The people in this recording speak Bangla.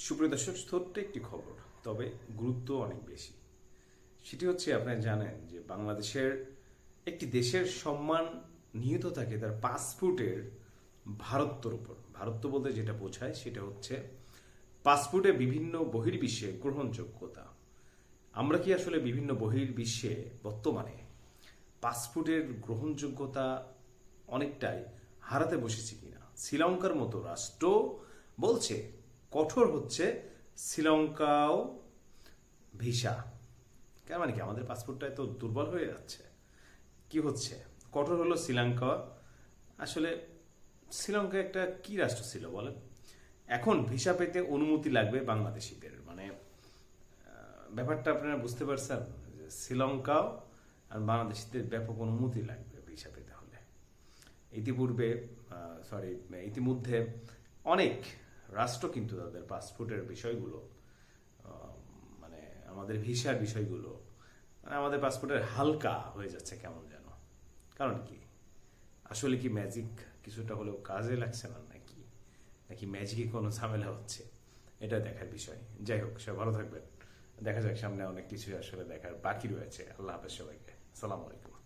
সুপ্রিয় দর্শক, ছোট্ট একটি খবর, তবে গুরুত্ব অনেক বেশি। সেটি হচ্ছে, আপনারা জানেন যে বাংলাদেশের একটি দেশের সম্মান নিহিত থাকে তার পাসপোর্টের ভারত্বর উপর। ভারত্ব বলতে যেটা বোঝায় সেটা হচ্ছে পাসপোর্টে বিভিন্ন বহির্বিশ্বে গ্রহণযোগ্যতা। আমরা কি আসলে বিভিন্ন বহির্বিশ্বে বর্তমানে পাসপোর্টের গ্রহণযোগ্যতা অনেকটাই হারাতে বসেছি কিনা? শ্রীলঙ্কার মতো রাষ্ট্র বলছে কঠোর হচ্ছে শ্রীলঙ্কাও ভিসা। কেন, মানে কি আমাদের পাসপোর্টটা এত দুর্বল হয়ে যাচ্ছে? কি হচ্ছে? কঠোর হলো শ্রীলঙ্কা। আসলে শ্রীলঙ্কা একটা কি রাষ্ট্র ছিল বলেন? এখন ভিসা পেতে অনুমতি লাগবে বাংলাদেশিদের, মানে ব্যাপারটা আপনারা বুঝতে পারছেন যে শ্রীলঙ্কাও আর বাংলাদেশিদের ব্যাপক অনুমতি লাগবে ভিসা পেতে হলে। ইতিপূর্বে ইতিমধ্যে অনেক রাষ্ট্র কিন্তু তাদের পাসপোর্টের বিষয়গুলো মানে আমাদের ভিসার বিষয়গুলো মানে আমাদের পাসপোর্টের হালকা হয়ে যাচ্ছে কেমন যেন। কারণ কি, আসলে কি ম্যাজিক কিছুটা হলেও কাজে লাগছে না, নাকি নাকি ম্যাজিকে কোনো ঝামেলা হচ্ছে? এটা দেখার বিষয়। যাই হোক, সবাই ভালো থাকবেন। দেখা যাক, সামনে অনেক কিছু আসলে দেখার বাকি রয়েছে। আল্লাহ হাফেজ সবাইকে। আসসালামু আলাইকুম।